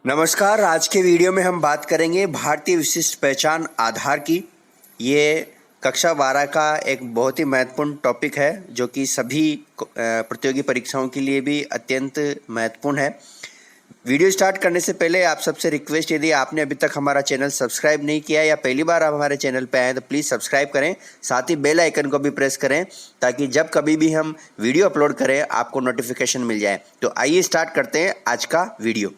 नमस्कार। आज के वीडियो में हम बात करेंगे भारतीय विशिष्ट पहचान आधार की। ये कक्षा 12 का एक बहुत ही महत्वपूर्ण टॉपिक है जो कि सभी प्रतियोगी परीक्षाओं के लिए भी अत्यंत महत्वपूर्ण है। वीडियो स्टार्ट करने से पहले आप सबसे रिक्वेस्ट, यदि आपने अभी तक हमारा चैनल सब्सक्राइब नहीं किया या पहली बार आप हमारे चैनल पर आए तो प्लीज़ सब्सक्राइब करें, साथ ही बेल आइकन को भी प्रेस करें ताकि जब कभी भी हम वीडियो अपलोड करें आपको नोटिफिकेशन मिल जाए। तो आइए स्टार्ट करते हैं आज का वीडियो।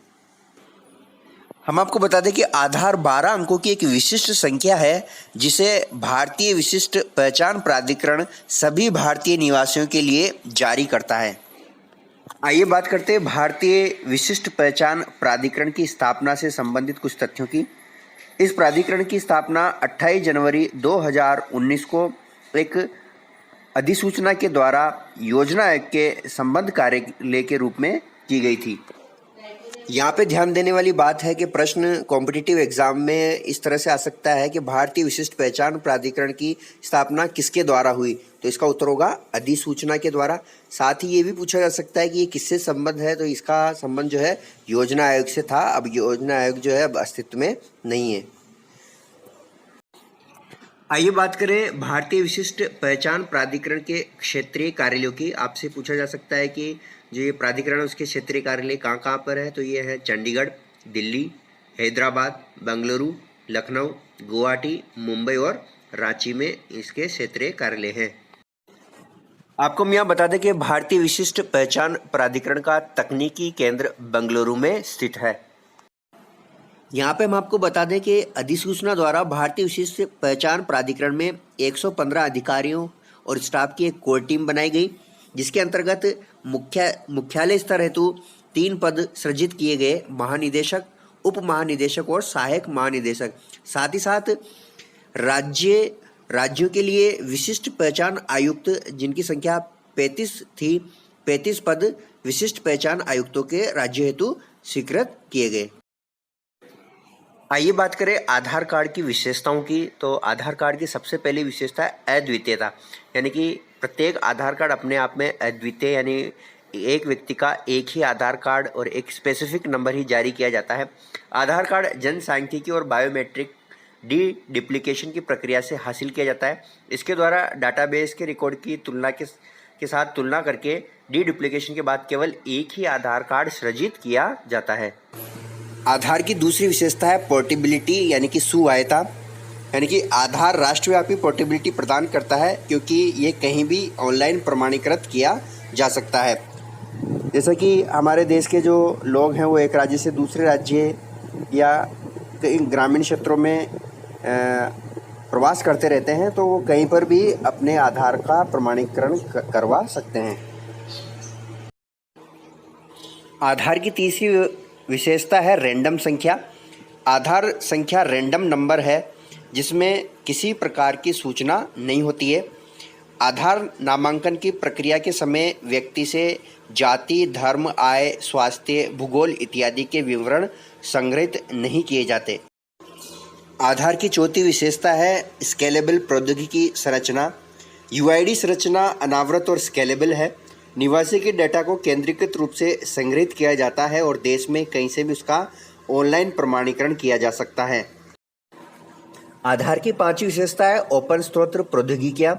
हम आपको बता दें कि आधार 12 अंकों की एक विशिष्ट संख्या है जिसे भारतीय विशिष्ट पहचान प्राधिकरण सभी भारतीय निवासियों के लिए जारी करता है। आइए बात करते हैं भारतीय विशिष्ट पहचान प्राधिकरण की स्थापना से संबंधित कुछ तथ्यों की। इस प्राधिकरण की स्थापना 28 जनवरी 2019 को एक अधिसूचना के द्वारा योजना आयोग के संबद्ध कार्यालय के रूप में की गई थी। यहाँ पे ध्यान देने वाली बात है कि प्रश्न कॉम्पिटिटिव एग्जाम में इस तरह से आ सकता है कि भारतीय विशिष्ट पहचान प्राधिकरण की स्थापना किसके द्वारा हुई, तो इसका उत्तर होगा अधिसूचना के द्वारा। साथ ही ये भी पूछा जा सकता है कि ये किससे संबंध है, तो इसका संबंध जो है योजना आयोग से था। अब योजना आयोग जो है अब अस्तित्व में नहीं है। आइए बात करें भारतीय विशिष्ट पहचान प्राधिकरण के क्षेत्रीय कार्यालयों की। आपसे पूछा जा सकता है कि जो ये प्राधिकरण है उसके क्षेत्रीय कार्यालय कहाँ पर है, तो ये है चंडीगढ़, दिल्ली, हैदराबाद, बेंगलुरु, लखनऊ, गुवाहाटी, मुंबई और रांची में इसके क्षेत्रीय कार्यालय हैं। आपको हम यहाँ बता दें कि भारतीय विशिष्ट पहचान प्राधिकरण का तकनीकी केंद्र बेंगलुरु में स्थित है। यहाँ पे हम आपको बता दें कि अधिसूचना द्वारा भारतीय विशिष्ट पहचान प्राधिकरण में 115 अधिकारियों और स्टाफ की एक कोर टीम बनाई गई, जिसके अंतर्गत मुख्यालय स्तर हेतु 3 पद सृजित किए गए: महानिदेशक, उप महानिदेशक और सहायक महानिदेशक। साथ ही साथ राज्यों के लिए विशिष्ट पहचान आयुक्त, जिनकी संख्या 35 थी, 35 पद विशिष्ट पहचान आयुक्तों के राज्य हेतु स्वीकृत किए गए। आइए बात करें आधार कार्ड की विशेषताओं की। तो आधार कार्ड की सबसे पहली विशेषता है अद्वितीयता, यानी कि प्रत्येक आधार कार्ड अपने आप में अद्वितीय, यानी एक व्यक्ति का एक ही आधार कार्ड और एक स्पेसिफिक नंबर ही जारी किया जाता है। आधार कार्ड जनसांख्यिकी और बायोमेट्रिक डुप्लीकेशन की प्रक्रिया से हासिल किया जाता है। इसके द्वारा डाटाबेस के रिकॉर्ड की के साथ तुलना करके डुप्लीकेशन के बाद केवल एक ही आधार कार्ड सृजित किया जाता है। आधार की दूसरी विशेषता है पोर्टेबिलिटी, यानी कि सुवाह्यता, यानी कि आधार राष्ट्रव्यापी पोर्टेबिलिटी प्रदान करता है क्योंकि ये कहीं भी ऑनलाइन प्रमाणीकृत किया जा सकता है। जैसा कि हमारे देश के जो लोग हैं वो एक राज्य से दूसरे राज्य या ग्रामीण क्षेत्रों में प्रवास करते रहते हैं, तो वो कहीं पर भी अपने आधार का प्रमाणीकरण करवा सकते हैं। आधार की तीसरी विशेषता है रैंडम संख्या। आधार संख्या रैंडम नंबर है जिसमें किसी प्रकार की सूचना नहीं होती है। आधार नामांकन की प्रक्रिया के समय व्यक्ति से जाति, धर्म, आय, स्वास्थ्य, भूगोल इत्यादि के विवरण संग्रहित नहीं किए जाते। आधार की चौथी विशेषता है स्केलेबल प्रौद्योगिकी संरचना। यूआईडी संरचना अनावृत और स्केलेबल है। निवासी के डेटा को केंद्रीकृत रूप से संग्रहित किया जाता है और देश में कहीं से भी उसका ऑनलाइन प्रमाणीकरण किया जा सकता है। आधार की पांचवी विशेषता है ओपन स्रोत प्रौद्योगिकियां।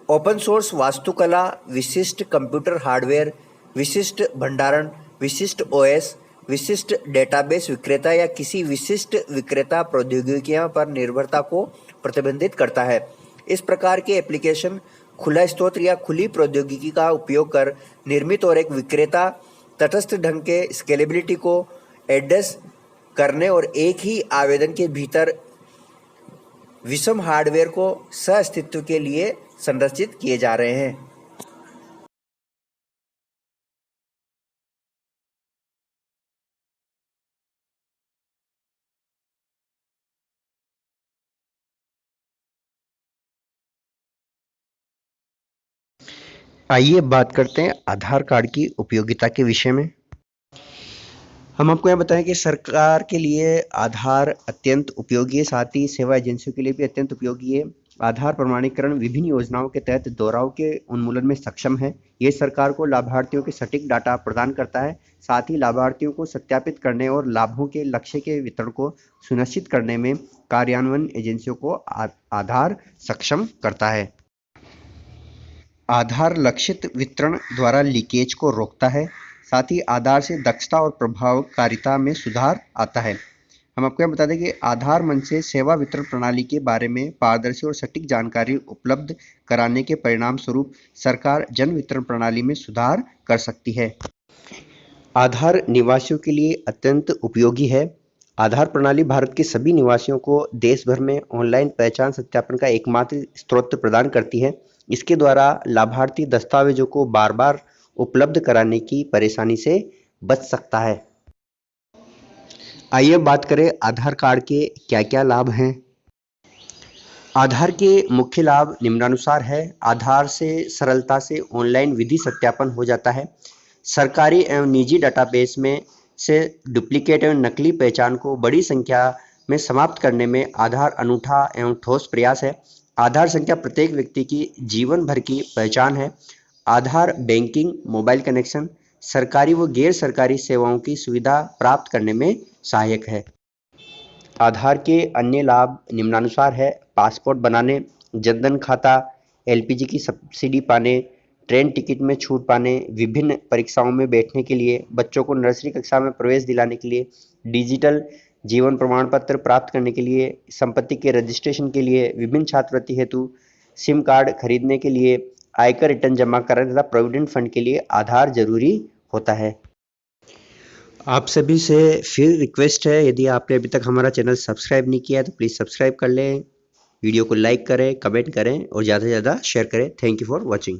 ओपन सोर्स वास्तुकला, विशिष्ट कंप्यूटर हार्डवेयर, विशिष्ट भंडारण, विशिष्ट ओएस, विशिष्ट डेटाबेस विक्रेता या किसी विशिष्ट विक्रेता प्रौद्योगिकियां पर निर्भरता को प्रतिबंधित करता है। इस प्रकार के एप्लीकेशन खुला स्रोत या खुली प्रौद्योगिकी का उपयोग कर निर्मित और एक विक्रेता तटस्थ ढंग के स्केलेबिलिटी को एड्रेस करने और एक ही आवेदन के भीतर विषम हार्डवेयर को सह-अस्तित्व के लिए संरचित किए जा रहे हैं। आइए बात करते हैं आधार कार्ड की उपयोगिता के विषय में। हम आपको यहाँ बताएं कि सरकार के लिए आधार अत्यंत उपयोगी है, साथ ही सेवा एजेंसियों के लिए भी अत्यंत उपयोगी है। आधार प्रमाणीकरण विभिन्न योजनाओं के तहत दोहराव के उन्मूलन में सक्षम है। ये सरकार को लाभार्थियों के सटीक डाटा प्रदान करता है, साथ ही लाभार्थियों को सत्यापित करने और लाभों के लक्ष्य के वितरण को सुनिश्चित करने में कार्यान्वयन एजेंसियों को आधार सक्षम करता है। आधार लक्षित वितरण द्वारा लीकेज को रोकता है, साथ ही आधार से दक्षता और प्रभावकारिता में सुधार आता है। हम आपको यह बता दें कि आधार मंच से सेवा वितरण प्रणाली के बारे में पारदर्शी और सटीक जानकारी उपलब्ध कराने के परिणाम स्वरूप सरकार जन वितरण प्रणाली में सुधार कर सकती है। आधार निवासियों के लिए अत्यंत उपयोगी है। आधार प्रणाली भारत के सभी निवासियों को देश भर में ऑनलाइन पहचान सत्यापन का एकमात्र स्रोत प्रदान करती है। इसके द्वारा लाभार्थी दस्तावेजों को बार बार उपलब्ध कराने की परेशानी से बच सकता है। आइए बात करें आधार कार्ड के क्या क्या लाभ हैं। आधार के मुख्य लाभ निम्नानुसार है। आधार से सरलता से ऑनलाइन विधि सत्यापन हो जाता है। सरकारी एवं निजी डाटाबेस में से डुप्लीकेट एवं नकली पहचान को बड़ी संख्या में समाप्त करने में आधार अनूठा एवं ठोस प्रयास है। आधार संख्या प्रत्येक व्यक्ति की जीवन भर की पहचान है। आधार बैंकिंग, मोबाइल कनेक्शन, सरकारी व गैर सरकारी सेवाओं की सुविधा प्राप्त करने में सहायक है। आधार के अन्य लाभ निम्नानुसार है। पासपोर्ट बनाने, जनधन खाता, एलपीजी की सब्सिडी पाने, ट्रेन टिकट में छूट पाने, विभिन्न परीक्षाओं में बैठने के लिए, बच्चों को नर्सरी कक्षा में प्रवेश दिलाने के लिए, डिजिटल जीवन प्रमाण पत्र प्राप्त करने के लिए, संपत्ति के रजिस्ट्रेशन के लिए, विभिन्न छात्रवृत्ति हेतु सिम कार्ड खरीदने के लिए, आयकर रिटर्न जमा करने तथा प्रोविडेंट फंड के लिए आधार जरूरी होता है। आप सभी से फिर रिक्वेस्ट है, यदि आपने अभी तक हमारा चैनल सब्सक्राइब नहीं किया है तो प्लीज़ सब्सक्राइब कर लें, वीडियो को लाइक करें, कमेंट करें और ज़्यादा से ज़्यादा शेयर करें। Thank you for watching.